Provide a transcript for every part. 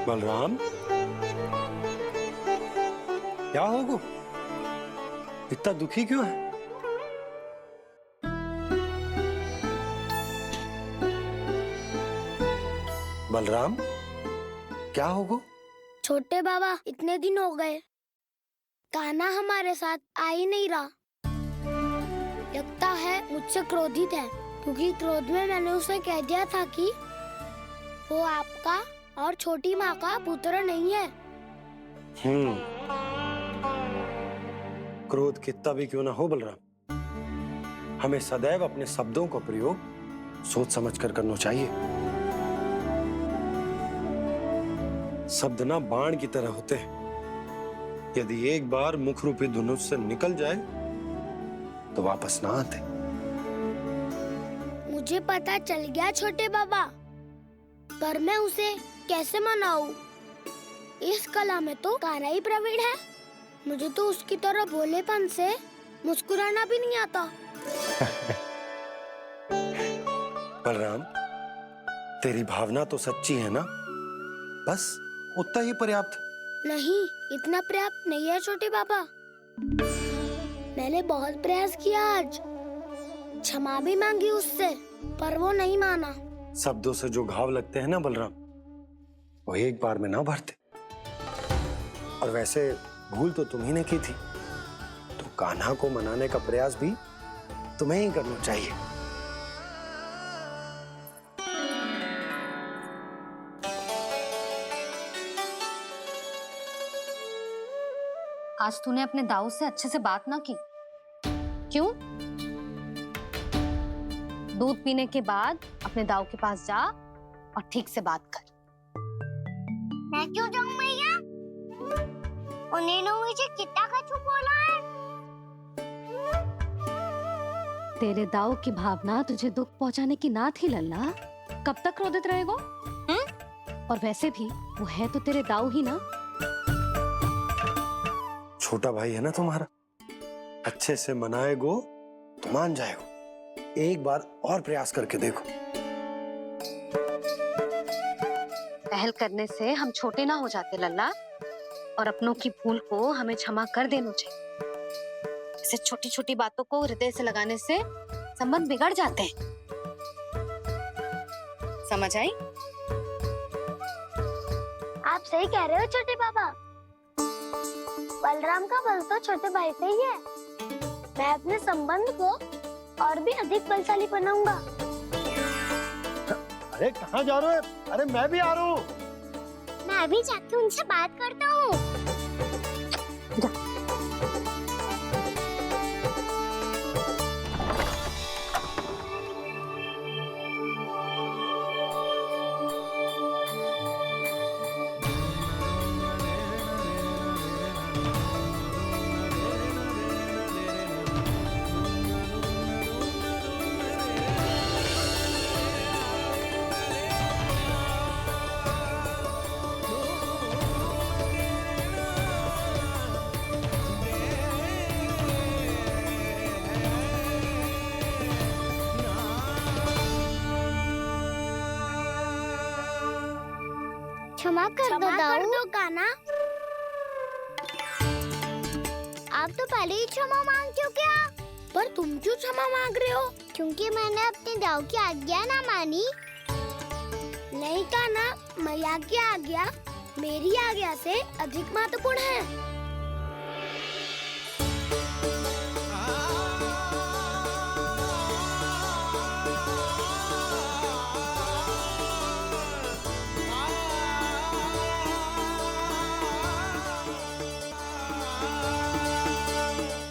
बलराम, क्या होगा? इतना दुखी क्यों है? बलराम, क्या होगा? छोटे बाबा, इतने दिन हो गए, कान्हा हमारे साथ आ ही नहीं रहा। लगता है मुझसे क्रोधित है, क्योंकि क्रोध में मैंने उसे कह दिया था कि वो आपका और छोटी माँ का पुत्र नहीं है। क्रोध कितना भी क्यों ना हो बलराम, हमें सदैव अपने शब्दों का प्रयोग सोच समझ कर करना चाहिए। शब्द ना बाण की तरह होते हैं, यदि एक बार मुख रूपी धनुष से निकल जाए तो वापस ना आते। मुझे पता चल गया छोटे बाबा, पर मैं उसे कैसे मनाऊं? इस कला में तो कान्हा ही प्रवीण है। मुझे तो उसकी तरह भोलेपन से मुस्कुराना भी नहीं आता। बलराम, तेरी भावना तो सच्ची है ना? बस उतना ही पर्याप्त। नहीं, इतना पर्याप्त नहीं है छोटे बाबा। मैंने बहुत प्रयास किया आज, क्षमा भी मांगी उससे, पर वो नहीं माना। शब्दों से जो घाव लगते हैं ना बलराम, वो एक बार में ना भरते। और वैसे भूल तो तुम्ही ने की थी, तो कान्हा को मनाने का प्रयास भी तुम्हें ही करना चाहिए। आज तूने अपने दाऊ से अच्छे से बात ना की, क्यों? दूध पीने के बाद अपने दाऊ के पास जा और ठीक से बात कर। मैं क्यों जाऊं भैया? उन्हें मुझे कितना कछु बोला है। तेरे दाऊ की भावना तुझे दुख पहुंचाने की ना थी लल्ला। कब तक क्रोधित रहेगो? और वैसे भी वो है तो तेरे दाऊ ही ना। छोटा भाई है ना तुम्हारा, अच्छे से मनाएगो तो मान जाएगो। एक बार और प्रयास करके देखो। पहल करने से हम छोटे ना हो जाते लल्ला, और अपनों की भूल को हमें क्षमा कर देना चाहिए। ऐसे छोटी छोटी बातों को हृदय से लगाने से संबंध बिगड़ जाते हैं। समझ आई? आप सही कह रहे हो छोटे बाबा। बलराम का बल तो छोटे भाई से ही है। मैं अपने संबंध को और भी अधिक बलशाली बनाऊंगा। अरे कहाँ जा रहे हो? अरे मैं भी आ रहा हूँ। मैं अभी जाके उनसे बात करता हूँ। क्षमा कर दो कान्हा। आप तो पहले ही क्षमा मांगते हो क्या? पर तुम क्यों क्षमा मांग रहे हो? क्योंकि मैंने अपने दाऊ की आज्ञा ना मानी। नहीं कान्हा, मैया की आज्ञा मेरी आज्ञा से अधिक महत्वपूर्ण है।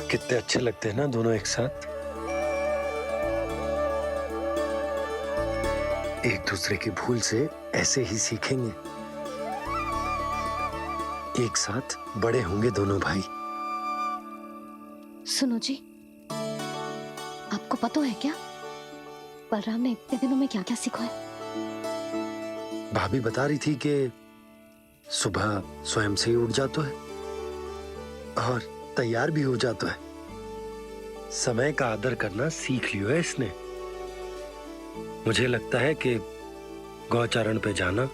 कितने अच्छे लगते हैं ना दोनों एक साथ। एक दूसरे की भूल से ऐसे ही सीखेंगे। एक साथ बड़े होंगे दोनों भाई। सुनो जी, आपको पता है क्या बलराम ने इतने दिनों में क्या क्या सीखा है? भाभी बता रही थी कि सुबह स्वयं से ही उठ जाता है और तैयार भी हो जाता है। समय का आदर करना सीख लियो है इसने। मुझे लगता है कि गौचारण पे जाना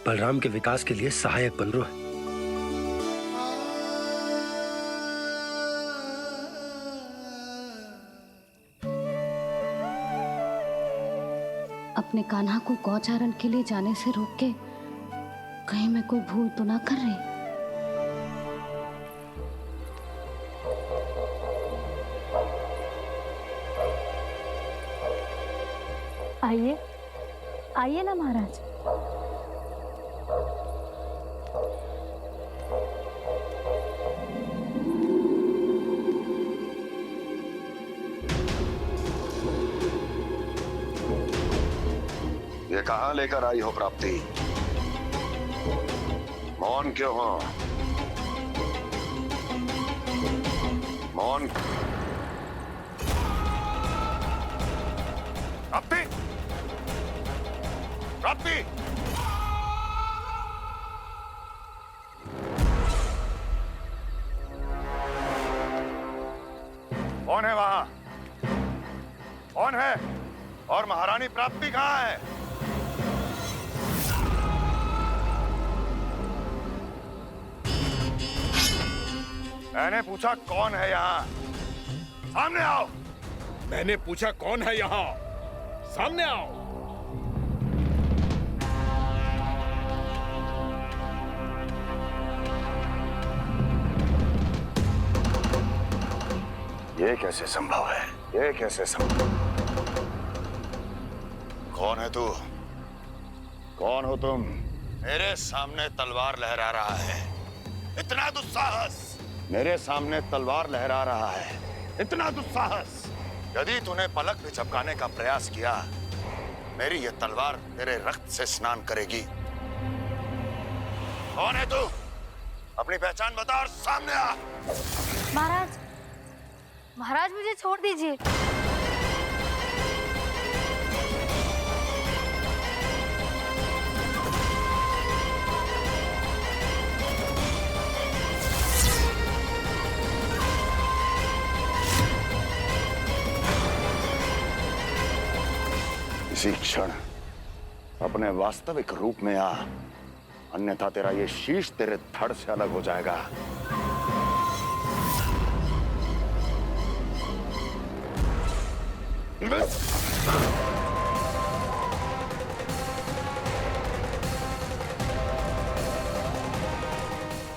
बलराम के विकास के लिए सहायक बन रहा है। अपने कान्हा को गौचारण के लिए जाने से रोक के कहीं मैं कोई भूल तो ना कर रही। आइए आइए ना महाराज। ये कहां लेकर आई हो प्राप्ति? मौन क्यों हो? मौन। प्राप्ति, प्राप्ति, कौन है वहां? कौन है? और महारानी प्राप्ति कहां है? मैंने पूछा कौन है यहाँ? सामने आओ। मैंने पूछा कौन है यहाँ? सामने आओ। ये कैसे संभव है? ये कैसे संभव? कौन है तू? कौन हो तुम? मेरे सामने तलवार लहरा रहा है। इतना दुस्साहस! मेरे सामने तलवार लहरा रहा है। इतना दुस्साहस! यदि तूने पलक भी झपकाने का प्रयास किया, मेरी ये तलवार तेरे रक्त से स्नान करेगी। कौन है तू? अपनी पहचान बता और सामने आ। महाराज महाराज मुझे छोड़ दीजिए। इसी क्षण अपने वास्तविक रूप में आ, अन्यथा तेरा ये शीश तेरे धड़ से अलग हो जाएगा।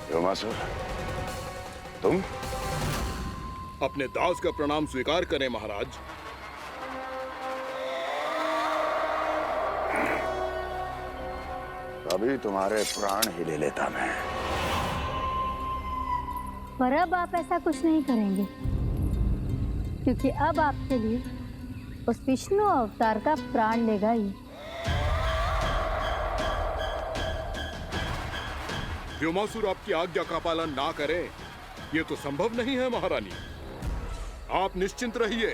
व्योमासुर, तुम? अपने दास का प्रणाम स्वीकार करें महाराज। अभी तुम्हारे प्राण ही ले लेता मैं। पर अब आप ऐसा कुछ नहीं करेंगे, क्योंकि अब आपके लिए उस विष्णु अवतार का प्राण लेगा ही। व्योमासुर आपकी आज्ञा का पालन ना करे, ये तो संभव नहीं है महारानी। आप निश्चिंत रहिए,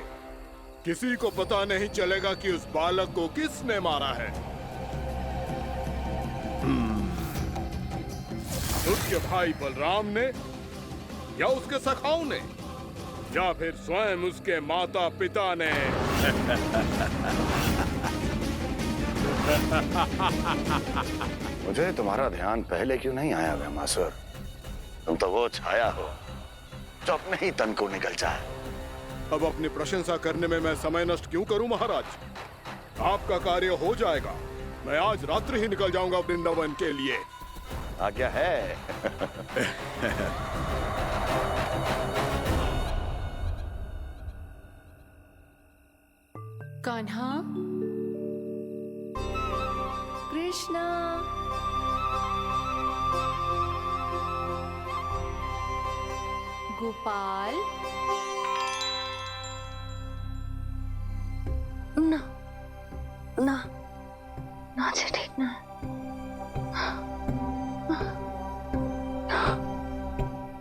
किसी को पता नहीं चलेगा कि उस बालक को किसने मारा है। उसके भाई बलराम ने, या उसके सखाओं ने, या फिर स्वयं उसके माता पिता ने। मुझे तुम्हारा ध्यान पहले क्यों नहीं आया व्योमासुर? तुम तो वो छाया हो जो अपने ही तन को निगल जाए। अब अपनी प्रशंसा करने में मैं समय नष्ट क्यों करूं महाराज? आपका कार्य हो जाएगा। मैं आज रात्रि ही निकल जाऊंगा वृंदावन के लिए। आज्ञा है। कान्हा, कृष्णा, गोपाल। ना ना ना जी, ठीक ना।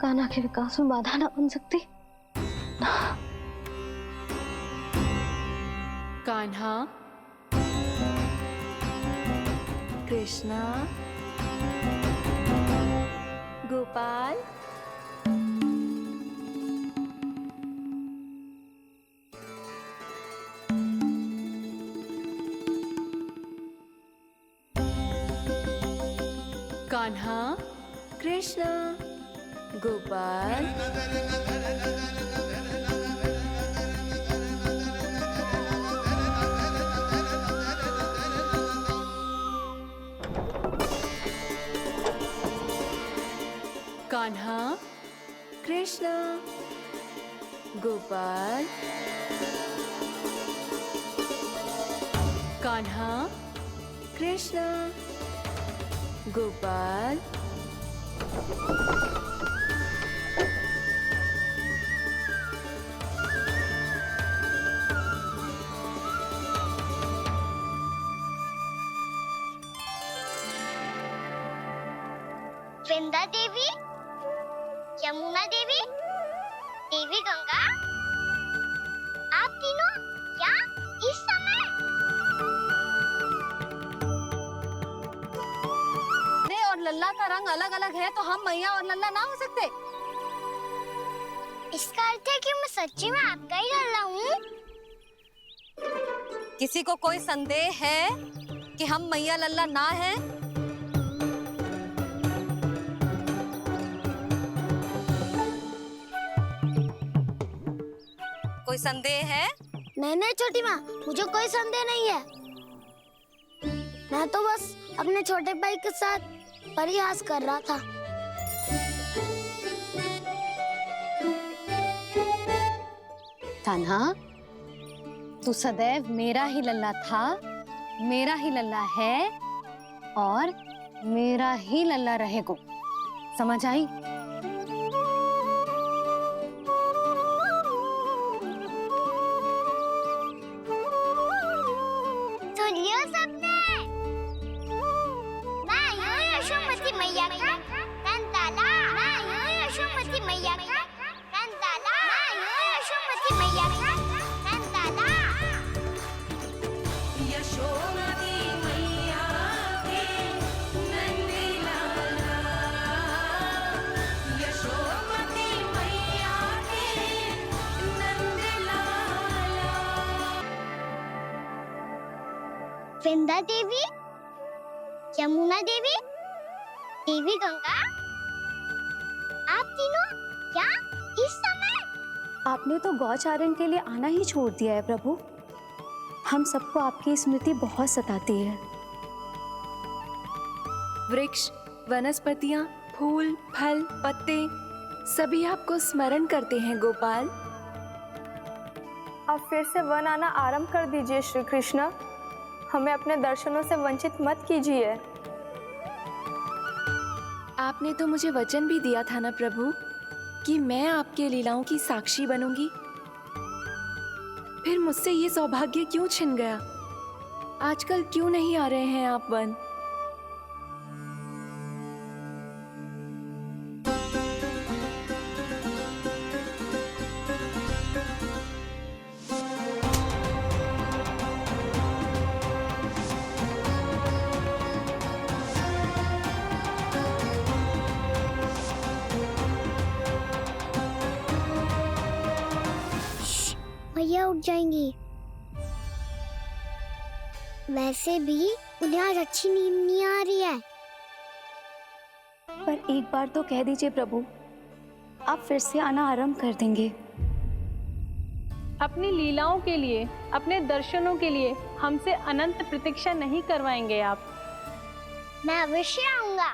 कान्हा के विकास में बाधा ना बन सकती। कान्हा, कृष्णा, गोपाल। कान्हा, कृष्णा, गोपाल, कान्हा, कृष्णा, गोपाल, कान्हा, कृष्णा, गोपाल, वृंदा देवी, यमुना देवी, देवी गंगा, आप तीनों यहाँ इस समय? ने और लल्ला का रंग अलग अलग है तो हम मैया और लल्ला ना हो सकते? इसका अर्थ है कि मैं सच्ची में आपका ही लल्ला हूँ? किसी को कोई संदेह है कि हम मैया लल्ला ना हैं? कोई संदेह है? नहीं नहीं छोटी माँ, मुझे कोई संदेह नहीं है। मैं तो बस अपने छोटे भाई के साथ परिहास कर रहा था। कान्हा, तू सदैव मेरा ही लल्ला था, मेरा ही लल्ला है और मेरा ही लल्ला रहेगा। समझ आई? सुन लियो सबने, मैं यूं यशोमती मैया का कंताला, मैं यूं यशोमती मैया का कंताला, मैं यूं यशोमती मैया का कंताला। यशोमती मैया के नंदी लाला, यशोमती मैया के नंदी लाला। वृंदा देवी, यमुना देवी, देवी गंगा, आप तीनों क्या इस समय? आपने तो गौचारण के लिए आना ही छोड़ दिया है प्रभु। हम सबको आपकी स्मृति बहुत सताती है। वृक्ष, वनस्पतियां, फूल, फल, पत्ते सभी आपको स्मरण करते हैं गोपाल। अब फिर से वन आना आरंभ कर दीजिए श्री कृष्ण। हमें अपने दर्शनों से वंचित मत कीजिए। आपने तो मुझे वचन भी दिया था ना प्रभु कि मैं आपके लीलाओं की साक्षी बनूंगी। फिर मुझसे ये सौभाग्य क्यों छिन गया? आजकल क्यों नहीं आ रहे हैं आप वन? भैया उठ जाएंगी। वैसे भी उन्हें आज अच्छी नींद नहीं आ रही है। पर एक बार तो कह दीजिए प्रभु, आप फिर से आना आरंभ कर देंगे। अपनी लीलाओं के लिए, अपने दर्शनों के लिए हमसे अनंत प्रतीक्षा नहीं करवाएंगे आप? मैं अवश्य आऊंगा।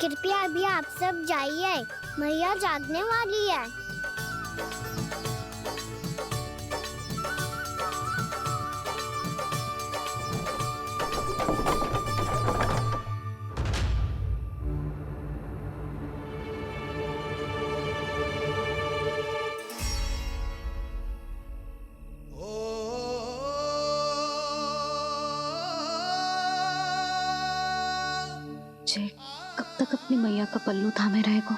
कृपया अभी आप सब जाइए, मैया जागने वाली है। जय कब तक अपनी मैया का पल्लू थामे रहेगा?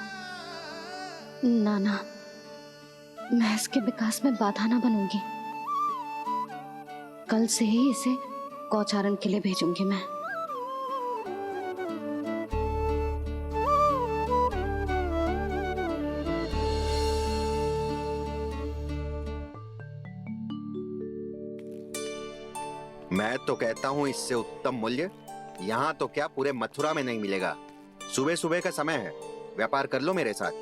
ना ना, मैं इसके विकास में बाधा ना बनूंगी। कल से ही इसे गौचारण के लिए भेजूंगी मैं। मैं तो कहता हूँ इससे उत्तम मूल्य यहाँ तो क्या पूरे मथुरा में नहीं मिलेगा। सुबह सुबह का समय है, व्यापार कर लो मेरे साथ।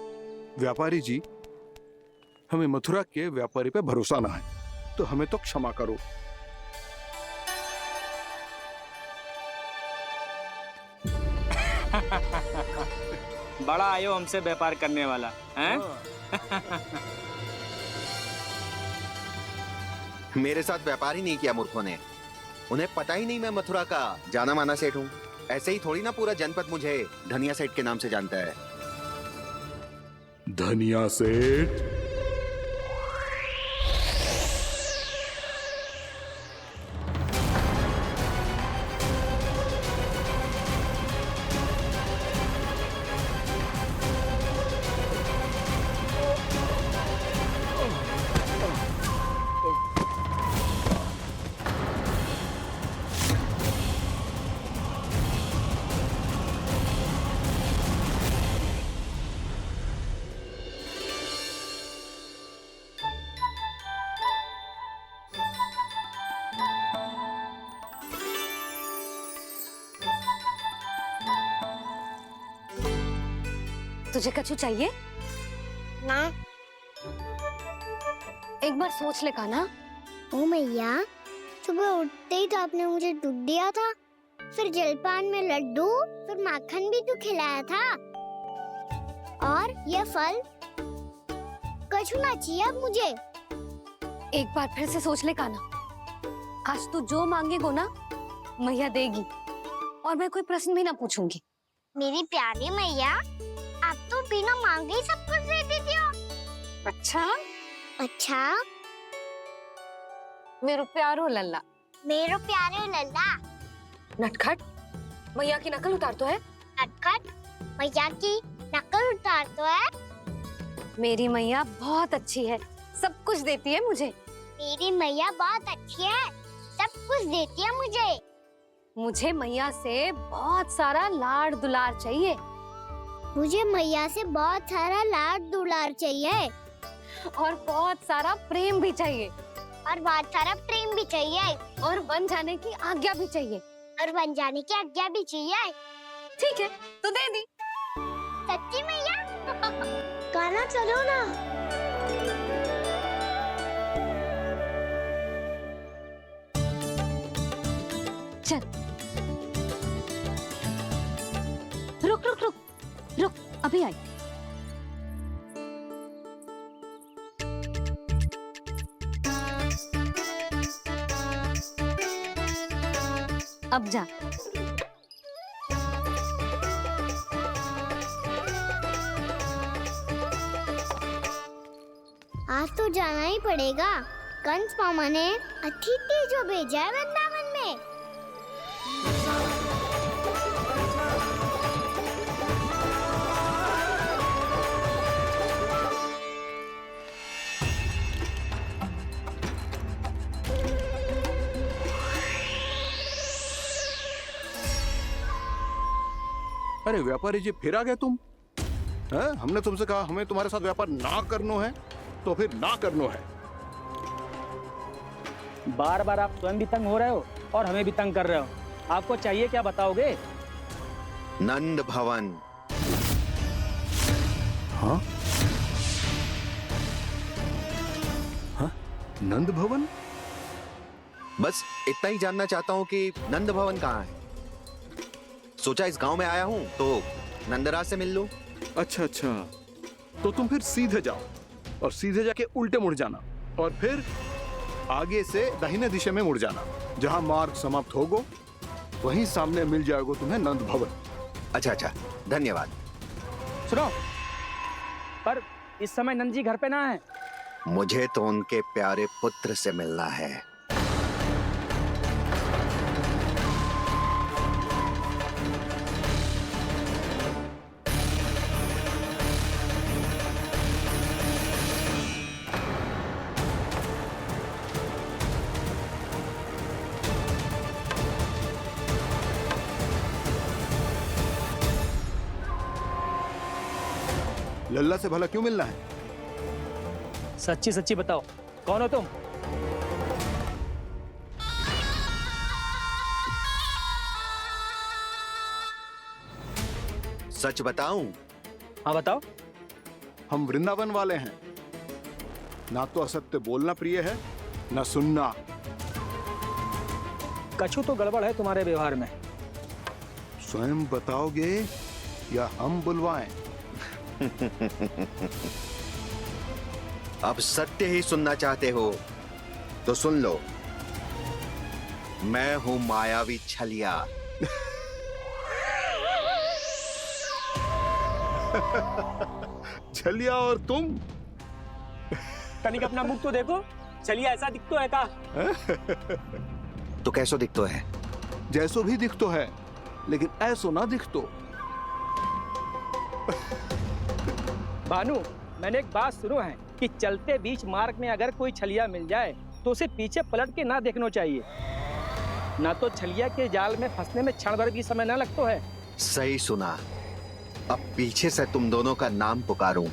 व्यापारी जी, हमें मथुरा के व्यापारी पे भरोसा ना है, तो हमें तो क्षमा करो। बड़ा आयो हमसे व्यापार करने वाला हैं? मेरे साथ व्यापार ही नहीं किया मूर्खों ने। उन्हें पता ही नहीं मैं मथुरा का जाना माना सेठ हूँ। ऐसे ही थोड़ी ना पूरा जनपद मुझे धनिया सेठ के नाम से जानता है। धनिया सेठ? तुझे कछु चाहिए ना। एक बार सोच ले कान्हा। ओ मैया, सुबह उठते ही तो आपने मुझे दूध दिया था, फिर जलपान में लड्डू, फिर माखन भी तो खिलाया था, और ये फल। कछु ना चाहिए अब मुझे। एक बार फिर से सोच ले कान्हा। आज तू जो मांगेगो ना मैया देगी, और मैं कोई प्रश्न भी ना पूछूंगी। मेरी प्यारी मैया, आप तो बिना मांगे ही सब कुछ दे देती हो। अच्छा अच्छा, मेरो प्यारो लल्ला। मेरो प्यारे लल्ला। नटखट, मैया की नकल उतार तो है। नटखट, मैया की नकल उतार तो है। मेरी मैया बहुत अच्छी है, सब कुछ देती है मुझे। मेरी मैया बहुत अच्छी है, सब कुछ देती है मुझे। मुझे मैया से बहुत सारा लाड़ दुलार चाहिए। मुझे मैया से बहुत सारा लाड दुलार चाहिए, और बहुत सारा प्रेम भी चाहिए, और बहुत सारा प्रेम भी चाहिए, और बन जाने की आज्ञा भी चाहिए। और बन जाने की आज्ञा भी चाहिए। ठीक है, तो दे दी। सच्ची मैया? गाना चलो ना। चल, रुक रुक रुक रुक, अभी आई। अब जा। आज तो जाना ही पड़ेगा। कंस मामा ने अतिथि जो भेजा है वृंदावन में। अरे व्यापारी जी, फिर आ गए तुम? हैं? हमने तुमसे कहा हमें तुम्हारे साथ व्यापार ना करना है, तो फिर ना करना है। बार बार आप स्वयं भी तंग हो रहे हो और हमें भी तंग कर रहे हो। आपको चाहिए क्या, बताओगे? नंद भवन। हाँ? हाँ? नंद भवन? बस इतना ही जानना चाहता हूँ कि नंद भवन कहाँ है। सोचा इस गांव में आया हूँ तो नंदराज से मिल लूं। अच्छा अच्छा, तो तुम फिर सीधे जाओ और सीधे जाके उल्टे मुड़ जाना, और फिर आगे से दाहिने दिशा में मुड़ जाना। जहां मार्ग समाप्त होगा वहीं सामने मिल जाएगा तुम्हें नंद भवन। अच्छा अच्छा, धन्यवाद। सुनो, पर इस समय नंद जी घर पे ना है। मुझे तो उनके प्यारे पुत्र से मिलना है। लल्ला से भला क्यों मिलना है? सच्ची सच्ची बताओ, कौन हो तुम? सच बताऊं? हाँ बताओ। हम वृंदावन वाले हैं, ना तो असत्य बोलना प्रिय है ना सुनना। कछु तो गड़बड़ है तुम्हारे व्यवहार में। स्वयं बताओगे या हम बुलवाएं? अब सत्य ही सुनना चाहते हो तो सुन लो। मैं हूं मायावी छलिया। छलिया और तुम? तनिक अपना मुख तो देखो, चलिए ऐसा दिखतो है का? तो कैसो दिखतो है? जैसो भी दिखतो है, लेकिन ऐसो ना दिखतो। भानु, मैंने एक बात सुनो है कि चलते बीच मार्ग में अगर कोई छलिया मिल जाए तो उसे पीछे पलट के ना देखना चाहिए, ना तो छलिया के जाल में फंसने में क्षण भर भी समय ना लगता है। सही सुना। अब पीछे से तुम दोनों का नाम पुकारूं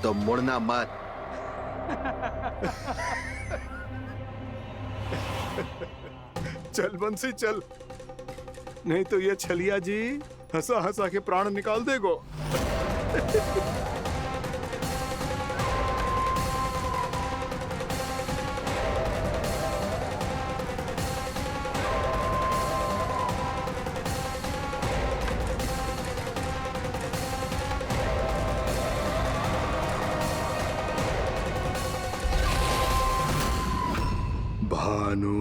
तो मुड़ना मत। चल बंसी चल, नहीं तो ये छलिया जी हंसा हंसा के प्राण निकाल देगो। भानु,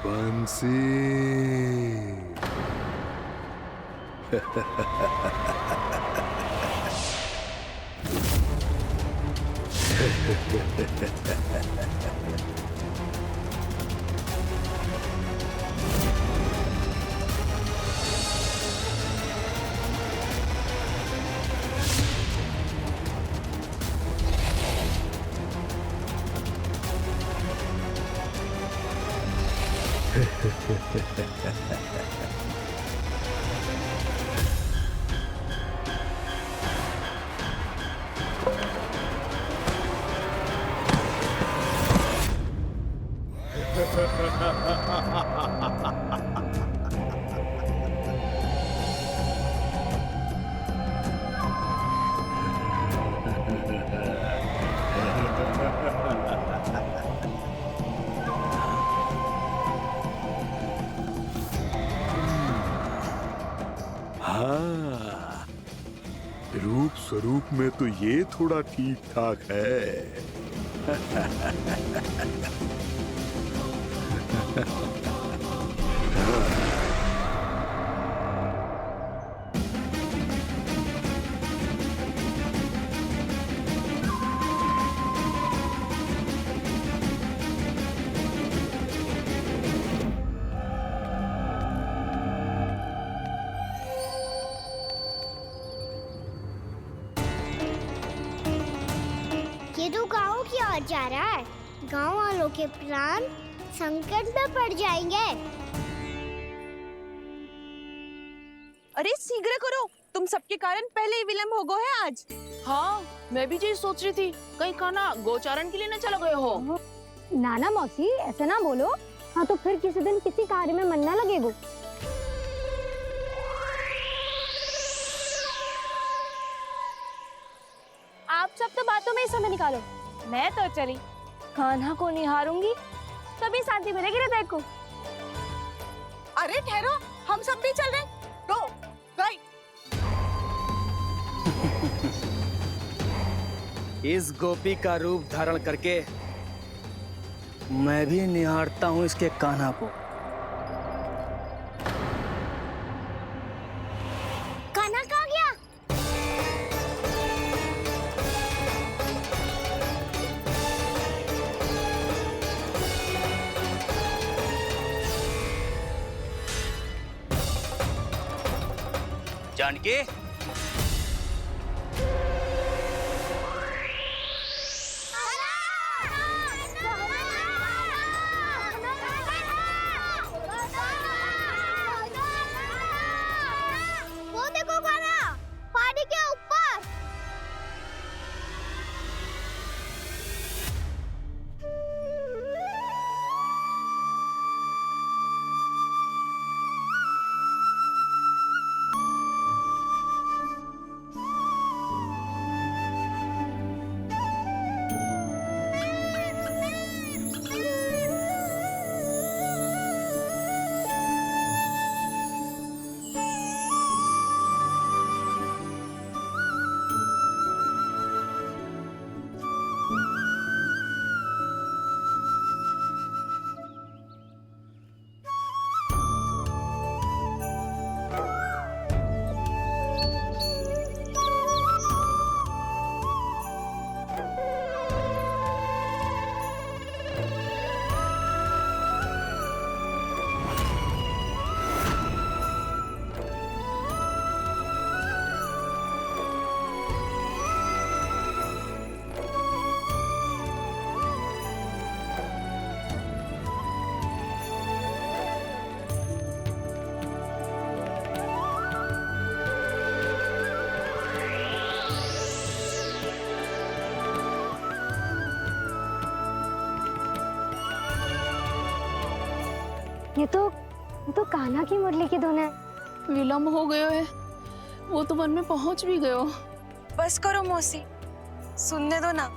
बंसी। हाँ, रूप स्वरूप में तो ये थोड़ा ठीक ठाक है। ये तो गाँव की ओर जा रहा है। गाँव वालों के प्राण संकट में पड़ जाएंगे। अरे शीघ्र करो, तुम सबके कारण पहले ही विलंब हो गया है आज। हाँ, मैं भी यही सोच रही थी, कहीं खाना गोचारण के लिए न चला गए हो। नाना मौसी ऐसे ना बोलो। हाँ तो फिर किसी दिन किसी कार्य में मन ना लगेगा। आप सब तो बातों में ही समय निकालो। मैं तो चली, कान्हा को निहारूंगी, तभी शांति मिलेगी हृदय को। अरे ठहरो, हम सब भी चल रहे। रो, गई। इस गोपी का रूप धारण करके मैं भी निहारता हूँ इसके कान्हा को। कान्हा कहाँ गया? जानकी, वो देखो कान्हा, पहाड़ी के ऊपर। ये तो कान्हा की मुरली की धुन है। विलम्ब हो गयो है, वो तो वन में पहुंच भी गयो। बस करो मौसी, सुनने दो ना,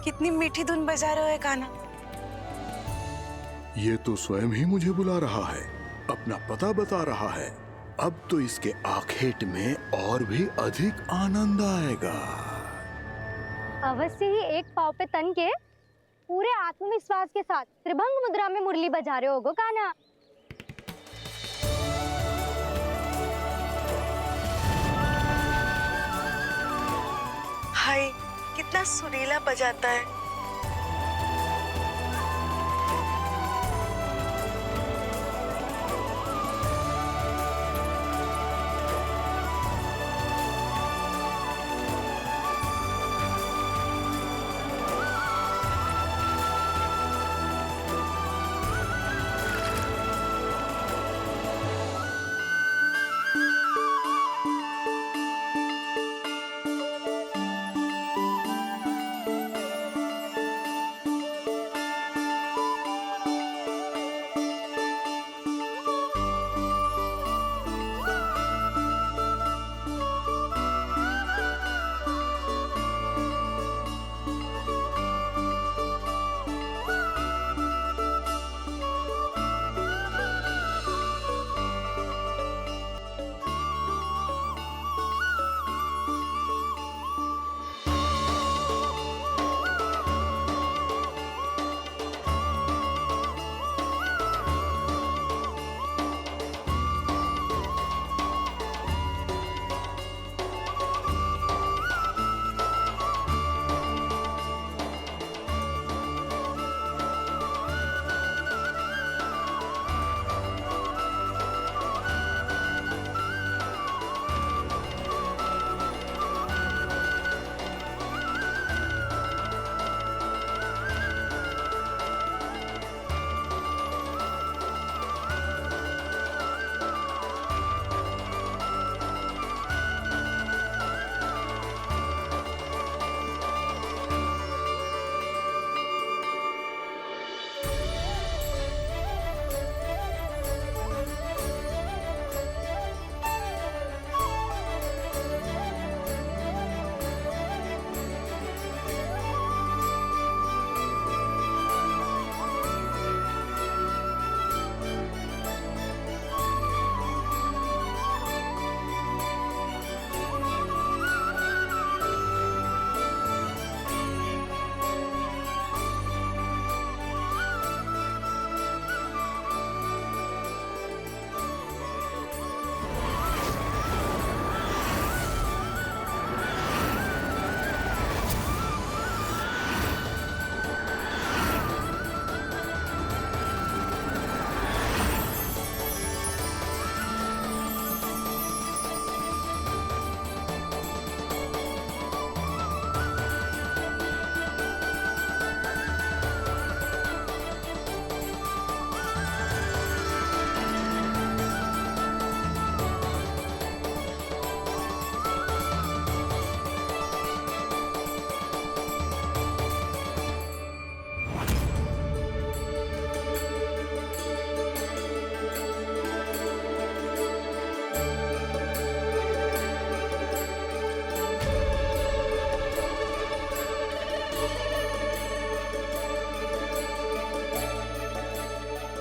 कितनी मीठी धुन बजा रहे हो कान्हा। ये तो स्वयं ही मुझे बुला रहा है, अपना पता बता रहा है। अब तो इसके आखेट में और भी अधिक आनंद आएगा। अवश्य ही एक पाव पे तन के पूरे आत्मविश्वास के साथ त्रिभंग मुद्रा में मुरली बजा रहे होगो कान्हा। हाय, कितना सुरीला बजाता है।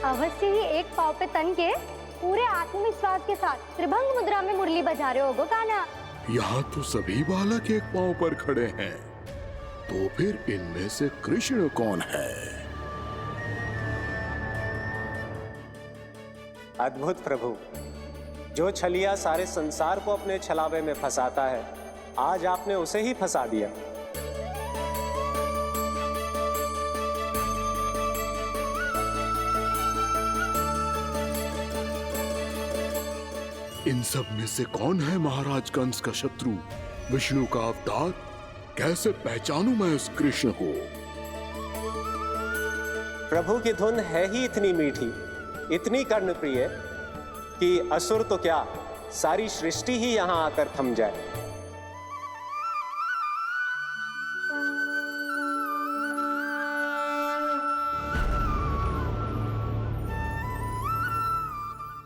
अवश्य ही एक पाव पे तन के पूरे आत्मविश्वास के साथ त्रिभंग मुद्रा में मुरली बजा रहे होगो कान्हा। यहाँ तो सभी बालक एक पांव पर खड़े हैं, तो फिर इनमें से कृष्ण कौन है? अद्भुत प्रभु, जो छलिया सारे संसार को अपने छलावे में फंसाता है, आज आपने उसे ही फंसा दिया। इन सब में से कौन है महाराज कंस का शत्रु, विष्णु का अवतार? कैसे पहचानूं मैं उस कृष्ण को? प्रभु की धुन है ही इतनी मीठी, इतनी कर्णप्रिय कि असुर तो क्या, सारी सृष्टि ही यहाँ आकर थम जाए।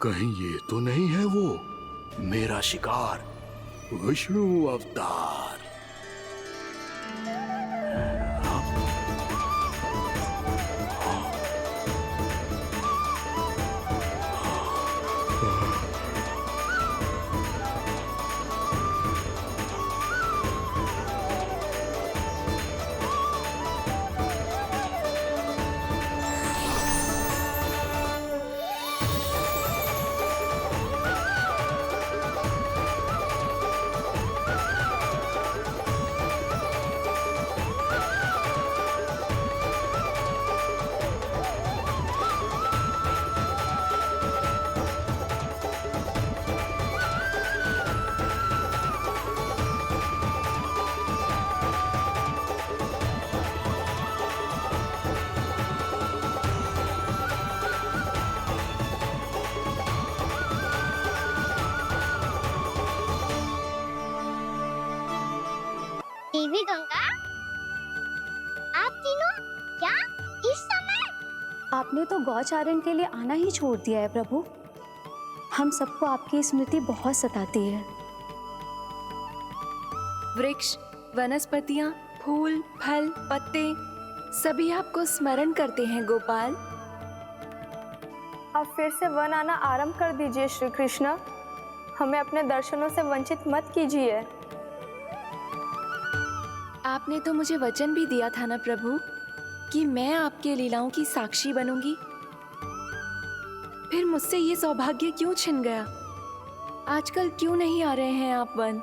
कहीं ये तो नहीं है वो मेरा शिकार विष्णु अवतार? देवी गंगा, आप तीनों क्या इस समय? आपने तो गौचारण के लिए आना ही छोड़ दिया है प्रभु। हम सबको आपकी स्मृति बहुत सताती है। वृक्ष, वनस्पतियाँ, फूल, फल, पत्ते सभी आपको स्मरण करते हैं गोपाल। अब फिर से वन आना आरंभ कर दीजिए श्री कृष्ण। हमें अपने दर्शनों से वंचित मत कीजिए। आपने तो मुझे वचन भी दिया था ना प्रभु कि मैं आपके लीलाओं की साक्षी बनूंगी। फिर मुझसे ये सौभाग्य क्यों छिन गया? आजकल क्यों नहीं आ रहे हैं आप वन?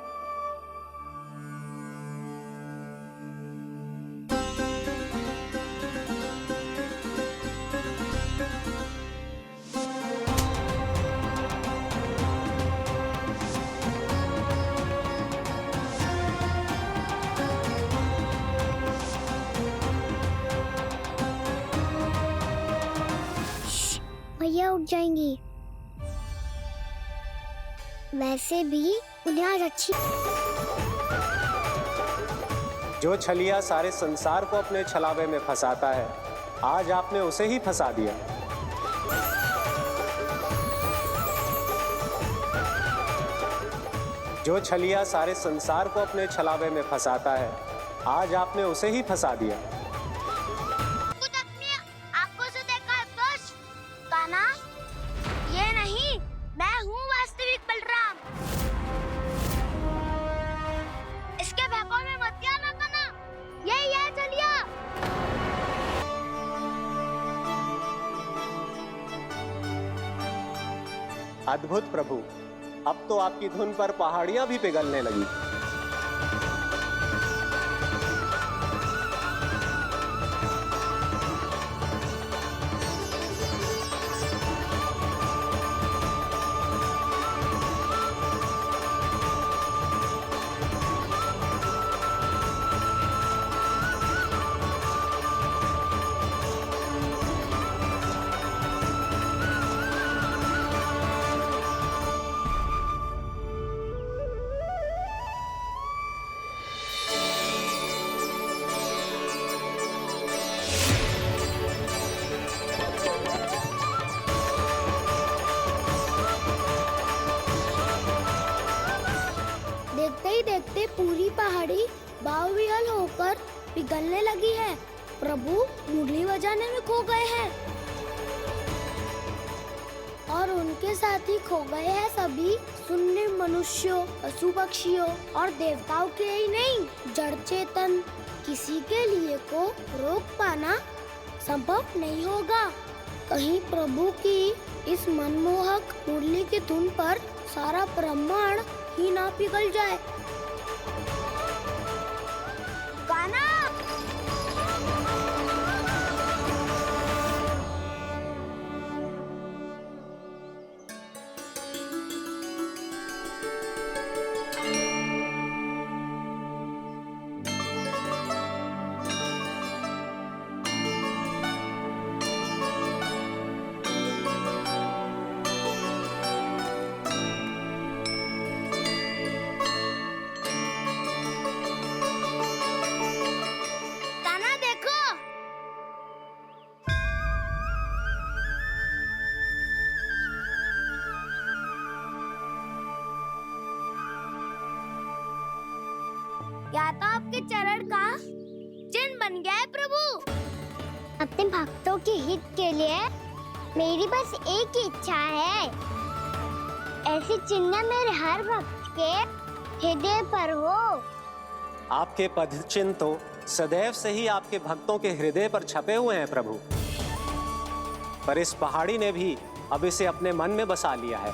भैया उठ जाएंगी। वैसे भी उन्हें आज अच्छी। जो छलिया सारे संसार को अपने छलावे में फंसाता है, आज आपने उसे ही फंसा दिया। जो छलिया सारे संसार को अपने छलावे में फंसाता है, आज आपने उसे ही फंसा दिया। ये नहीं, मैं हूँ वास्तविक बलराम। इसके बहकावे में मत आना करना। यही है चलिया। अद्भुत प्रभु, अब तो आपकी धुन पर पहाड़ियां भी पिघलने लगी। देखते ही देखते पूरी पहाड़ी बावविहल होकर पिघलने लगी है। प्रभु मुरली बजाने में खो गए हैं और उनके साथ ही खो गए हैं सभी सुनने मनुष्यों, पशु पक्षियों और देवताओं के ही नहीं, जड़ चेतन किसी के लिए को रोक पाना संभव नहीं होगा। कहीं प्रभु की इस मनमोहक मुरली की धुन पर सारा ब्रह्मांड ही ना पिघल जाए। गाना आपके चरण का चिन्ह बन गया है प्रभु। अपने भक्तों के हित के लिए मेरी बस एक ही इच्छा है, ऐसी चिन्ह मेरे हर भक्त के हृदय पर हो। आपके पद चिन्ह तो सदैव से ही आपके भक्तों के हृदय पर छपे हुए हैं प्रभु, पर इस पहाड़ी ने भी अब इसे अपने मन में बसा लिया है।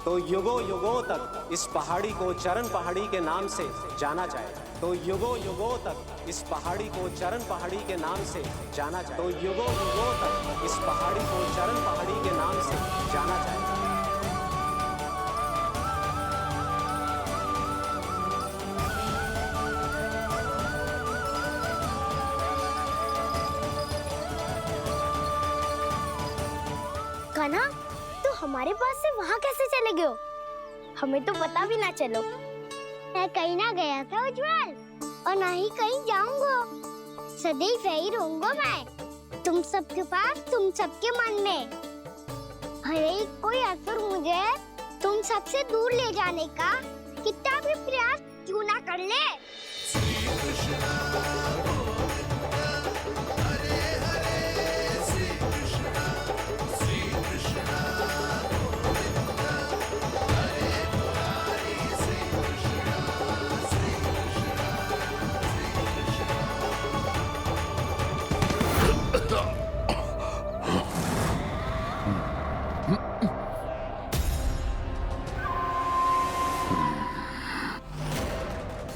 तो युगों युगों तक इस पहाड़ी को चरण पहाड़ी के नाम से जाना जाएगा। तो युगों युगों तक इस पहाड़ी को चरण पहाड़ी के नाम से जाना जाएगा। तो युगों युगों तक इस पहाड़ी को चरण पहाड़ी के नाम से जाना जाएगा। कान्हा, तो हमारे पास से वहाँ कैसे चले गए हो? हमें तो पता भी ना चलो। मैं कहीं ना गया था उज्जवल, और ना ही कहीं जाऊंगा। सदैव यही रहूंगा मैं, तुम सबके पास, तुम सबके मन में। भले ही कोई असुर मुझे तुम सबसे दूर ले जाने का कितना भी प्रयास क्यों ना कर ले।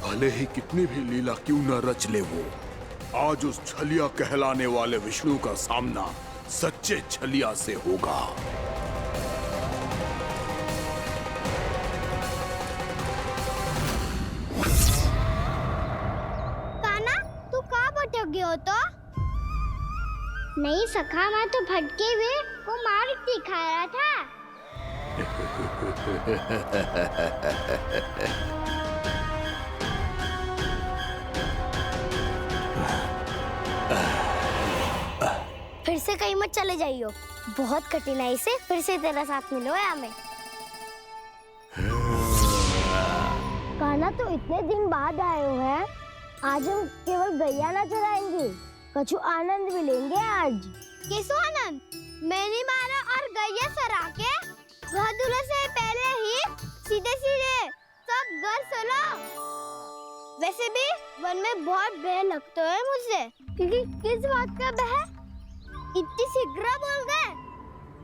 भले ही कितनी भी लीला क्यों न रच ले वो, आज उस छलिया कहलाने वाले विष्णु का सामना सच्चे छलिया से होगा। कान्हा, तू कहाँ भटक गए हो? तो नहीं सखा, मैं तो भटके हुए को मार दिखा रहा था। फिर से कहीं मत चले जाइयो, बहुत कठिनाई से फिर से तेरा साथ मिलो है हमें। कान्हा, तो इतने दिन बाद आए हो हैं, आज हम केवल गैया ना चराएंगे, कछु आनंद भी लेंगे आज। कैसो आनंद? मैंने मारा और गैया सरा के घर दूल्हे से पहले ही सीधे सीधे सब घर चलो। वैसे भी वन में बहुत भय लगता है मुझसे, क्योंकि किस बात का भय? इतनी शीघ्र बोल गए।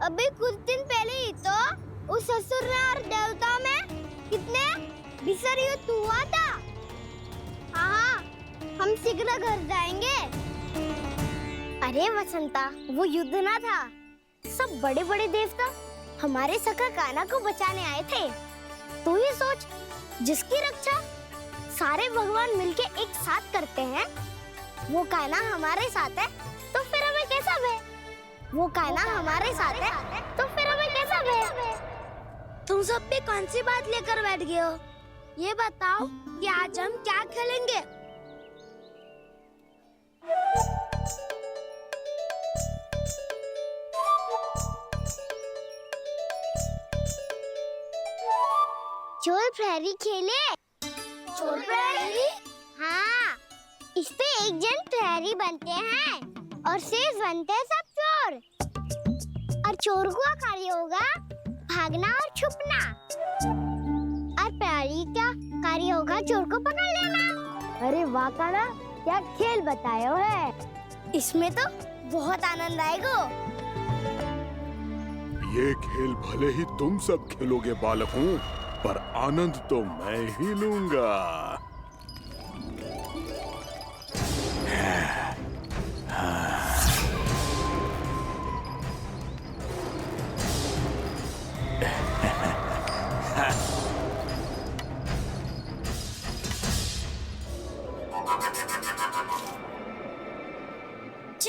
अभी कुछ दिन पहले ही तो उस असुर और देवता में कितने भीषण युद्ध हुआ था। हाँ, हम शीघ्र घर जाएंगे। अरे वसंता, वो युद्ध ना था, सब बड़े बड़े देवता हमारे सखा कान्हा को बचाने आए थे। तू ये सोच, जिसकी रक्षा सारे भगवान मिलके एक साथ करते हैं, वो कान्हा हमारे साथ है, तो फिर हमें कैसा भय? वो कान्हा हमारे साथ है, तो फिर हमें कैसा भय? तुम सब भी कौन सी बात लेकर बैठ गए हो? ये बताओ कि आज हम क्या खेलेंगे? चोर प्रहरी खेले? चोर प्रहरी? हाँ, इस पे एक जन प्रहरी बनते हैं और शेष बनते हैं सब चोर। और चोर का कार्य होगा भागना और छुपना, और प्रहरी का कार्य होगा चोर को पकड़ लेना। अरे वाह कान्हा, क्या खेल बताए हो है। इसमें तो बहुत आनंद आएगा। ये खेल भले ही तुम सब खेलोगे बालकों, पर आनंद तो मैं ही लूंगा।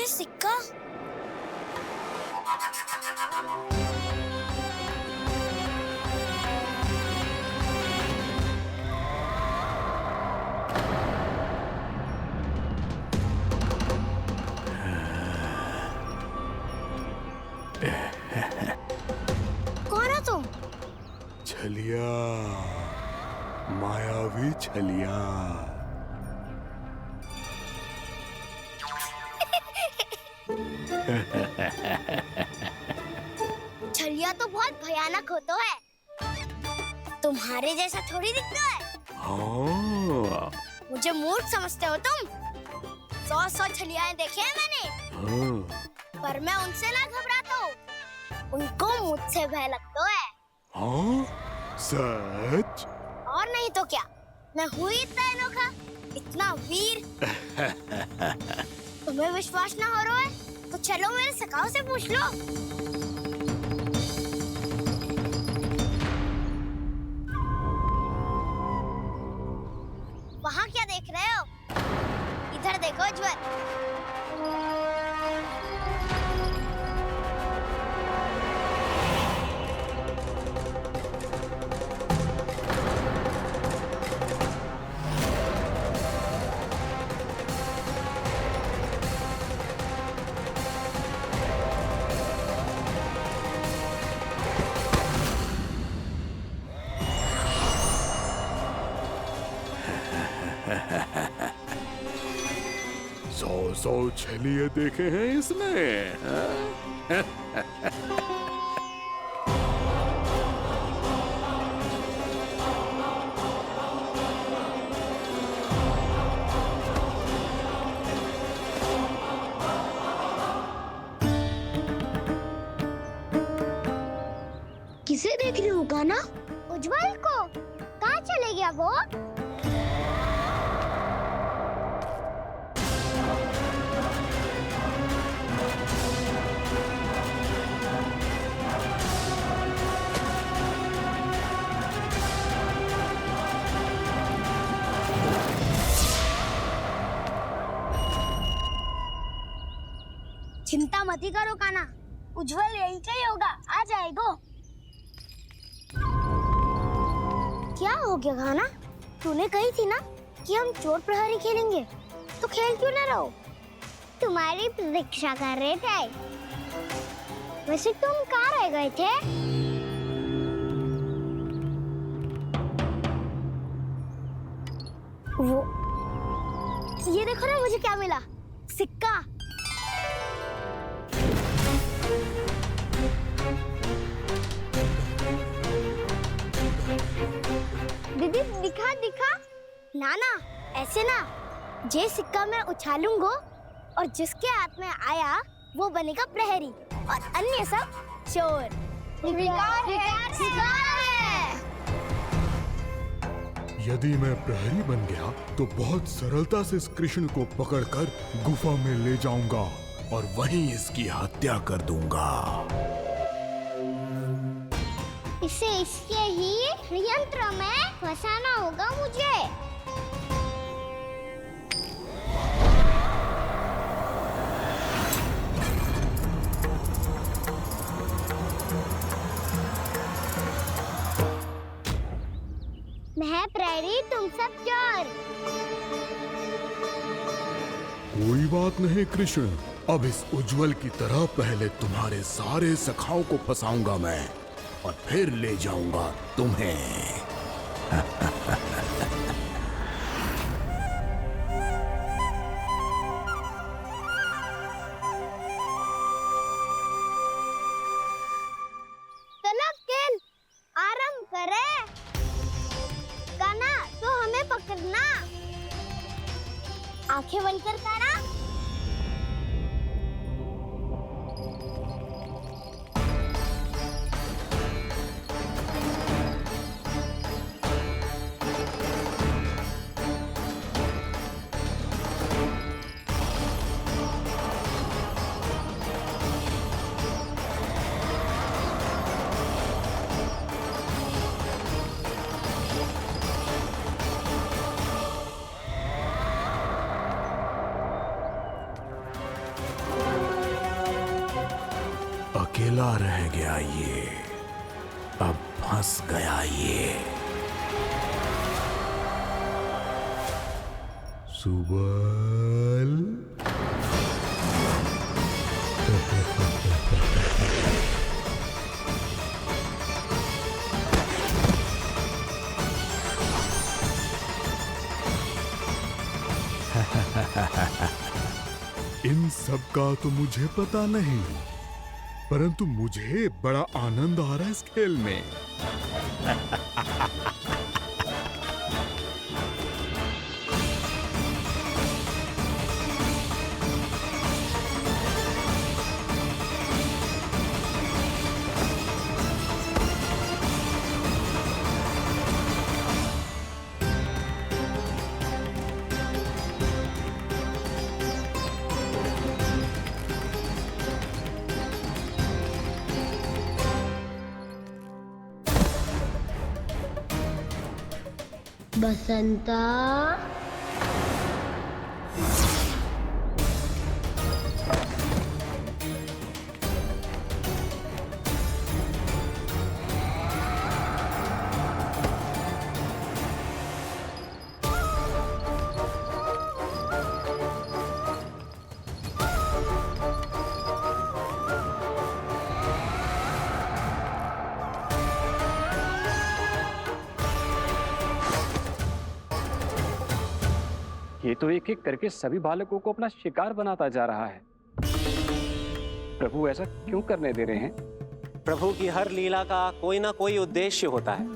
सिक्का छलिया, मायावी छलिया। छलिया तो बहुत भयानक होता है, तुम्हारे जैसा थोड़ी दिखता है। हाँ। मुझे मूर्ख समझते हो तुम? 100 छलियाएं देखे हैं मैंने। हाँ। पर मैं उनसे ना घबराता हूँ, उनको मुझसे भय लगता है। हाँ? सच? और नहीं तो क्या, मैं हूँ ही इतना अनोखा, इतना वीर। तुम्हें विश्वास ना हो रहा है तो चलो मेरे सखाओं से पूछ लो। वहाँ क्या देख रहे हो? इधर देखो ज्वर। सौ छलिए देखे हैं इसने। किसे देख रही हूँ कान्हा? उज्जवल को। कहाँ चले गया वो? चिंता मत ही करो कान्हा, उज्जवल यही कहीं होगा, आ जाएगा। क्या हो गया कान्हा? तूने कही थी ना कि हम चोर प्रहरी खेलेंगे, तो खेल क्यों ना रहो? तुम्हारी प्रतीक्षा कर रहे थे। वैसे तुम कहाँ रह गए थे? वो ये देखो ना, मुझे क्या मिला? सिक्का। दीदी दिखा दिखा। ना ना, ऐसे ना, ये सिक्का मैं उछालूंगा और जिसके हाथ में आया वो बनेगा प्रहरी और अन्य सब चोर। शिकार है। यदि मैं प्रहरी बन गया तो बहुत सरलता से इस कृष्ण को पकड़कर गुफा में ले जाऊंगा और वहीं इसकी हत्या कर दूंगा। इसे इसके ही यंत्र में फंसाना होगा मुझे। मैं प्रहरी, तुम सब चोर। कोई बात नहीं कृष्ण, अब इस उज्जवल की तरह पहले तुम्हारे सारे सखाओं को फंसाऊंगा मैं और फिर ले जाऊंगा तुम्हें। चलो खेल आरंभ करें। कान्हा तो हमें पकड़ना। आंखें बंद कर कान्हा। अकेला रह गया ये, अब फंस गया ये। सुबल। इन सब का तो मुझे पता नहीं, परंतु मुझे बड़ा आनंद आ रहा है इस खेल में। बसंता, ये तो एक एक करके सभी बालकों को अपना शिकार बनाता जा रहा है। प्रभु ऐसा क्यों करने दे रहे हैं? प्रभु की हर लीला का कोई ना कोई उद्देश्य होता है।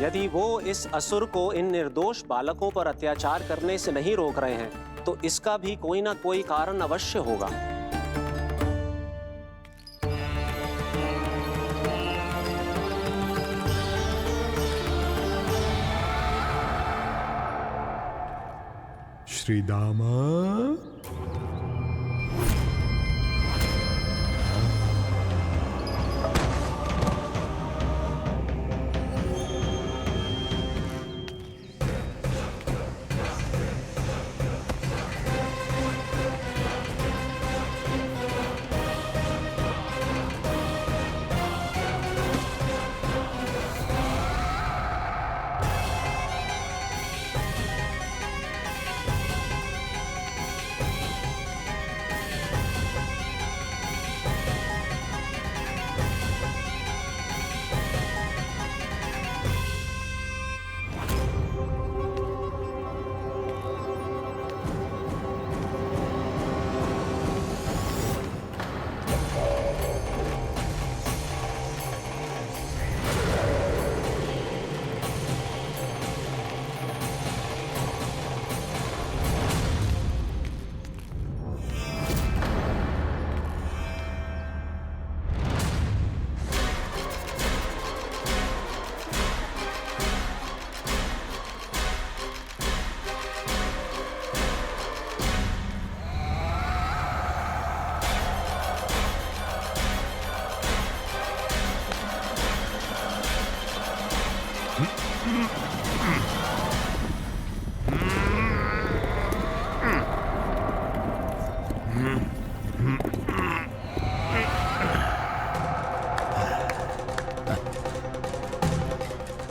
यदि वो इस असुर को इन निर्दोष बालकों पर अत्याचार करने से नहीं रोक रहे हैं तो इसका भी कोई ना कोई कारण अवश्य होगा। श्री दामा,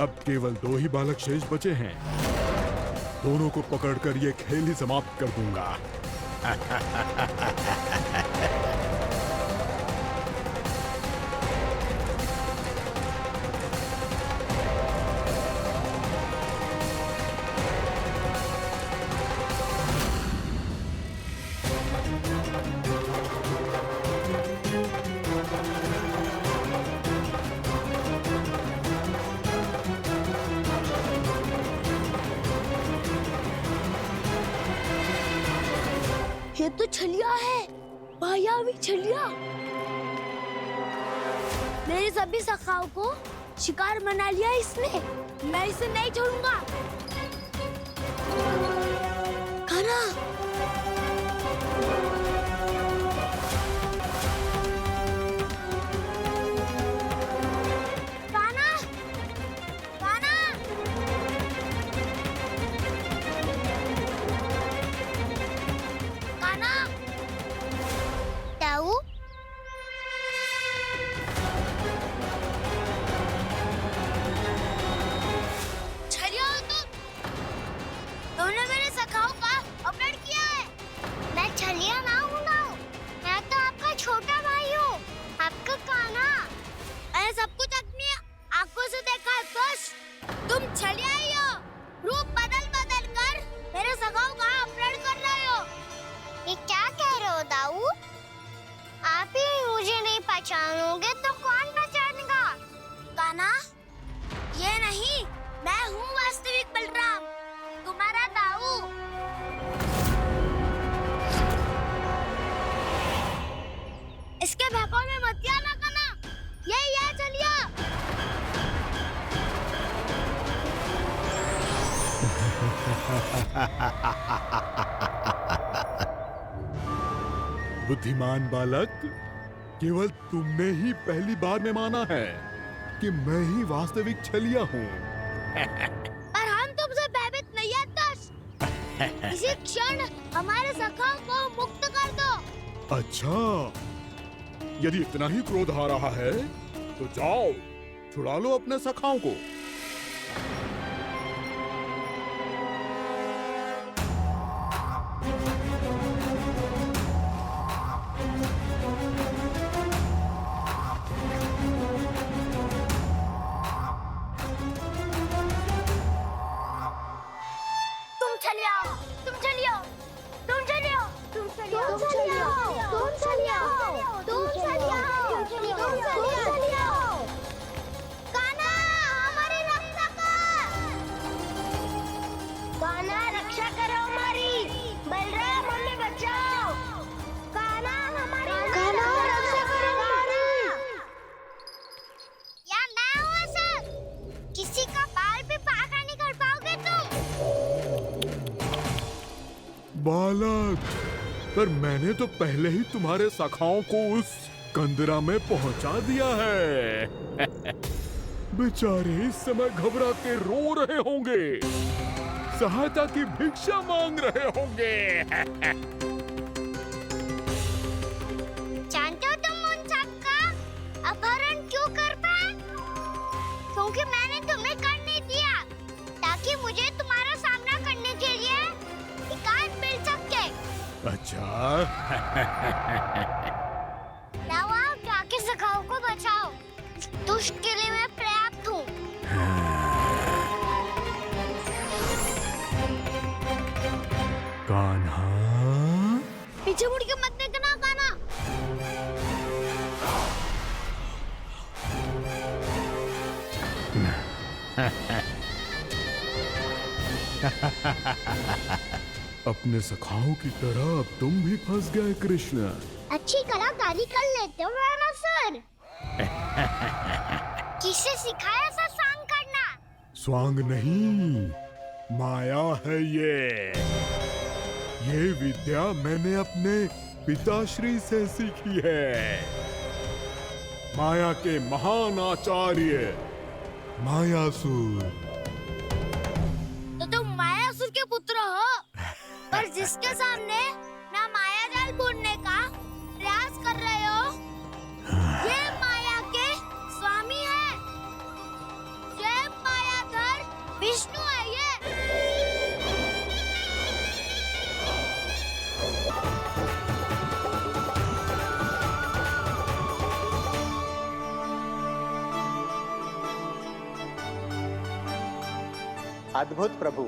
अब केवल 2 ही बालक शेष बचे हैं। दोनों को पकड़कर ये खेल ही समाप्त कर दूंगा। ये तो छलिया है, मायावी छलिया। मेरे सभी सखाओं को शिकार बना लिया इसने। मैं इसे नहीं छोड़ूंगा। कान्हा, कान्हा, कान्हा। कान्हा, टाऊ, छलिया हो तुम। तुमने मेरे सखाओं का अपहरण किया। पहचानोगे तो कौन पहचानेगा? कान्हा, ये नहीं, मैं हूँ वास्तविक बलराम, तुम्हारा दाऊ। इसके भौकाल में मत आना कान्हा, ये चलिए। बुद्धिमान बालक, केवल तुमने ही पहली बार में माना है कि मैं ही वास्तविक छलिया हूँ। पर हम तुमसे भयभीत नहीं है दस। इसी क्षण हमारे सखाओं को मुक्त कर दो। अच्छा, यदि इतना ही क्रोध आ रहा है तो जाओ, छुड़ा लो अपने सखाओं को। बालक, पर मैंने तो पहले ही तुम्हारे सखाओं को उस कंदरा में पहुंचा दिया है। बेचारे इस समय घबरा के रो रहे होंगे, सहायता की भिक्षा मांग रहे होंगे। जानते हो तुम उन सबका अपहरण क्यों कर पाए? क्योंकि मैंने तुम्हें कर नहीं दिया, ताकि मुझे तुम्हारा सामना करने के लिए हिकायत मिल सके। अच्छा। now आओ, जाके सखाओं को बचाओ। दुष्ट के लिए मैं पर्याप्त हूँ। कान्हा, पीछे मुड़ के मत देखना कान्हा। अपने सखाओं की तरह अब तुम भी फंस गए कृष्ण। अच्छी कलाकारी कर लेते हो राणा सर। किसे सिखाया ऐसा स्वांग करना? स्वांग नहीं, माया है ये विद्या मैंने अपने पिताश्री से सीखी है। माया के महान आचार्य मायासुर। तो तुम मायासुर के पुत्र हो, पर जिसके सामने ना माया जाल बुनने का प्रयास कर रहे हो, ये माया के स्वामी है। ये मायाधर विष्णु है। ये अद्भुत प्रभु,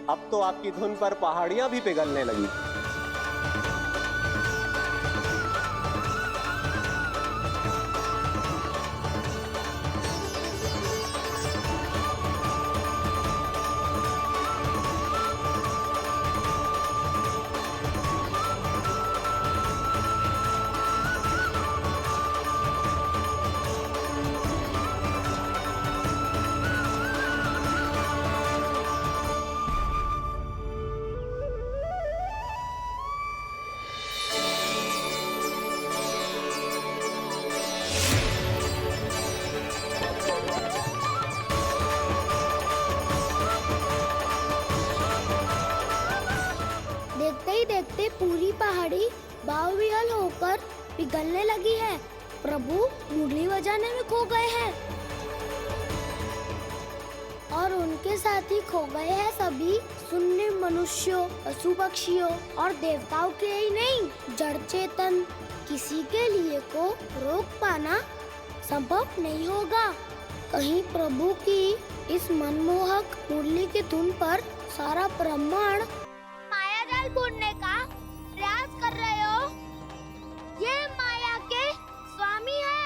अब तो आपकी धुन पर पहाड़ियां भी पिघलने लगी। देखते ही देखते पूरी पहाड़ी बावविहल होकर पिघलने लगी है। प्रभु मुरली बजाने में खो गए हैं और उनके साथ ही खो गए हैं सभी सुनने मनुष्यों, पशु पक्षियों और देवताओं के ही नहीं, जड़ चेतन किसी के लिए को रोक पाना संभव नहीं होगा। कहीं प्रभु की इस मनमोहक मुरली की धुन पर सारा ब्रह्मांड माया जाल बुनने का प्रयास कर रहे हो। ये माया के स्वामी है।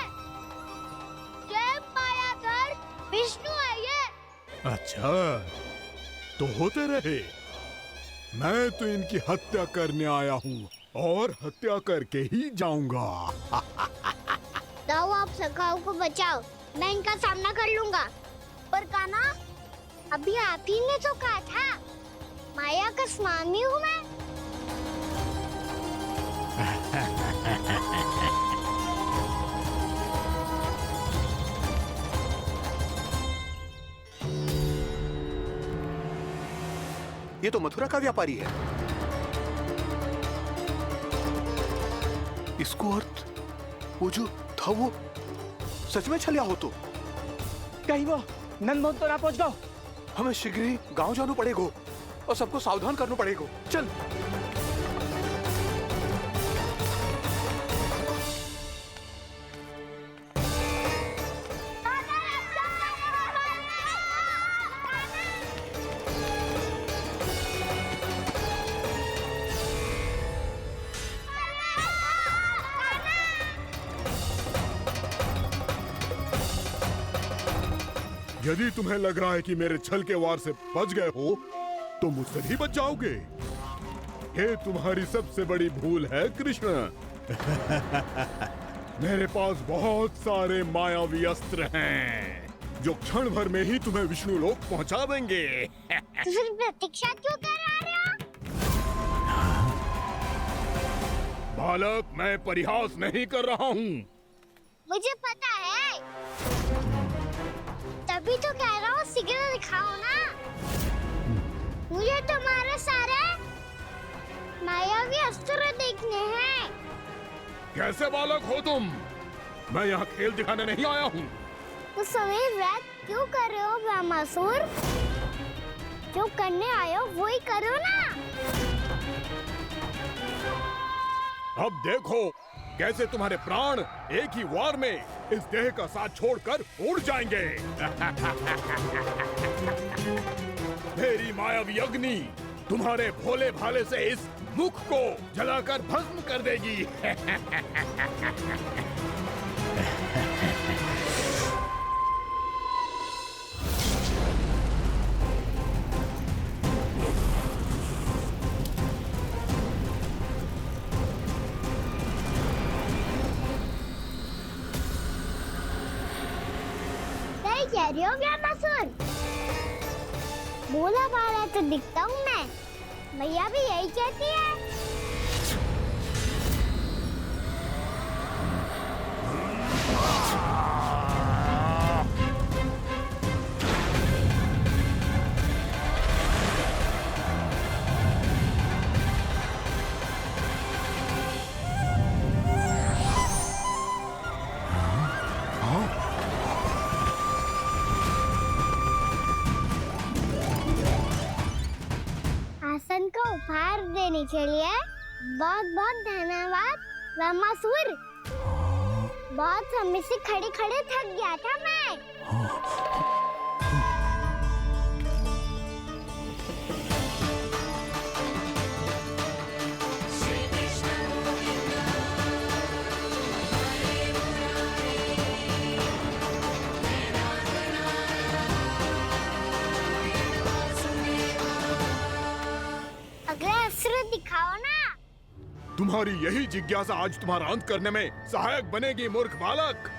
अच्छा, तो होते रहे। मैं तो इनकी हत्या करने आया हूँ और हत्या करके ही जाऊंगा। जाओ आप सखाओ को बचाओ, मैं इनका सामना कर लूंगा। पर कान्हा, अभी आप ही ने तो कहा था माया का स्वामी हूँ मैं। ये तो मथुरा का व्यापारी है। इसको अर्थ वो जो था वो सच में छलिया हो तो कहीं वो नंदमोहन तो ना पहुंच गो। हमें शीघ्र ही गांव जाना पड़ेगा और सबको सावधान करना पड़ेगा। चल। यदि तुम्हें लग रहा है कि मेरे छल के वार से बच गए हो तो मुझसे भी बच जाओगे। ये तुम्हारी सबसे बड़ी भूल है कृष्ण। मेरे पास बहुत सारे मायावी अस्त्र हैं जो क्षण भर में ही तुम्हें विष्णु लोक पहुंचा देंगे। तो फिर प्रतीक्षा क्यों कर रहे हो? बालक, मैं परिहास नहीं कर रहा हूँ। मुझे पता है, तभी तो कह रहा हूँ शीघ्र दिखाओ ना। मुझे तुम्हारे सारे मायावी अस्त्र देखने हैं। कैसे बालक हो तुम? मैं यहाँ खेल दिखाने नहीं आया हूँ। तो समय व्रत क्यों कर रहे हो ब्रह्मासुर? जो करने आए हो वो ही करो ना। अब देखो कैसे तुम्हारे प्राण एक ही वार में इस देह का साथ छोड़कर उड़ जाएंगे। मेरी मायावी अग्नि तुम्हारे भोले भाले से इस मुख को जलाकर भस्म कर देगी। कह रही हो ब्रह्मासुर? बोला बाला तो दिखता हूँ मैं। मैया भी यही कहती है। आसन को उपहार देने के लिए बहुत बहुत धन्यवाद ब्रह्मासुर। बहुत समय से खड़े खड़े थक गया था मैं। अगला अस्त्र दिखाओ ना। तुम्हारी यही जिज्ञासा आज तुम्हारा अंत करने में सहायक बनेगी मूर्ख बालक।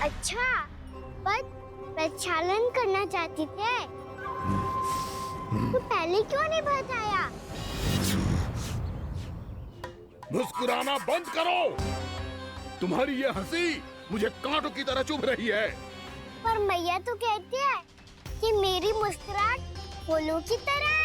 अच्छा, पर प्रक्षालन करना चाहती थे तो पहले क्यों नहीं बताया? मुस्कुराना बंद करो। तुम्हारी ये हंसी मुझे कांटों की तरह चुभ रही है। पर मैया तो कहती है कि मेरी मुस्कुराहट फूलों की तरह है।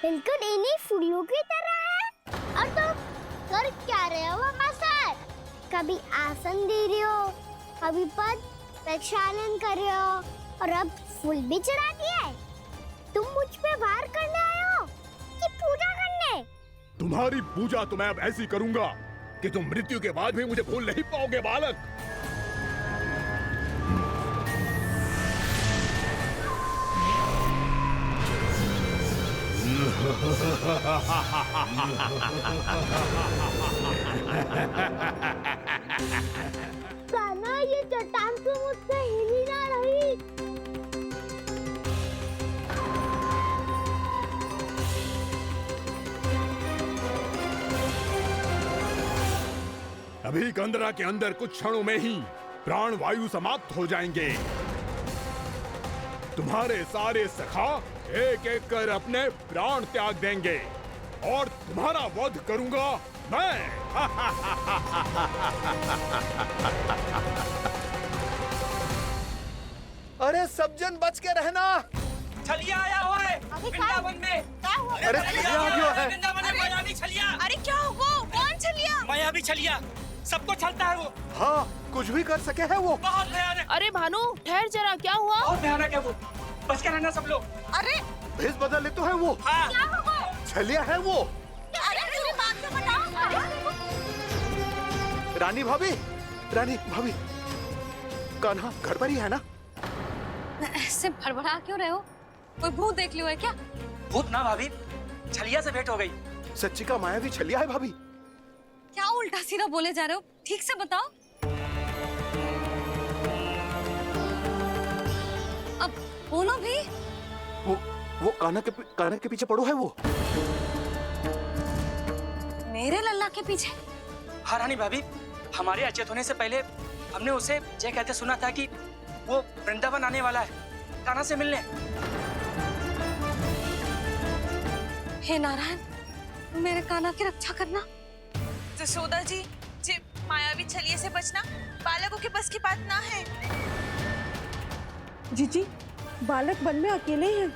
बिल्कुल इन्हीं फूलों की तरह है। और तुम कर क्या रहे हो मास्टर? कभी आसन दे रहे हो, कभी पद प्रक्षालन कर रहे हो, और अब फूल भी चढ़ा दिया है। तुम मुझ पे वार करने आए हो कि पूजा करने? तुम्हारी पूजा तो मैं अब ऐसी करूंगा कि तुम मृत्यु के बाद भी मुझे भूल नहीं पाओगे बालक। कान्हा, ये चट्टान तो मुझसे हिल ही ना रही। अभी कंदरा के अंदर कुछ क्षणों में ही प्राण वायु समाप्त हो जाएंगे। तुम्हारे सारे सखा एक एक कर अपने प्राण त्याग देंगे और तुम्हारा वध करूंगा मैं। अरे सब जन बच के रहना। छलिया आया हुआ है वृंदावन में। अरे छलिया आ गया है। वृंदावन में मायावी छलिया। अरे क्या हुआ? कौन छलिया? मायावी छलिया, सबको छलता है वो। हाँ, कुछ भी कर सके है वो। बहुत भयानक। अरे भानु, ठहर जरा, क्या हुआ? बहुत भयानक है वो, बच के रहना सब लोग। अरे भेष बदल ले तो है वो। हाँ। क्या हुआ? छलिया है वो। अरे मेरी बात तो बताओ। रानी भाभी, रानी भाभी, कान्हा घर पर ही है ना? ऐसे भड़बड़ा क्यों रहे हो? कोई भूत देख लियो है क्या? भूत ना भाभी, छलिया से भेंट हो गई। सच्ची का मायावी छलिया है भाभी। क्या उल्टा सीधा बोले जा रहे हो? ठीक से बताओ। अब बोलो भी। वो कान्हा के पीछे पड़ो है वो। मेरे लल्ला के पीछे? हाँ रानी भाभी, हमारे अचेत होने से पहले हमने उसे ये कहते सुना था कि वो वृंदावन आने वाला है कान्हा से मिलने। हे नारायण, मेरे कान्हा की रक्षा करना। जसोदा जी, मायावी छलिए से बचना बालकों के बस की बात ना है। जीजी, बालक वन में अकेले हैं।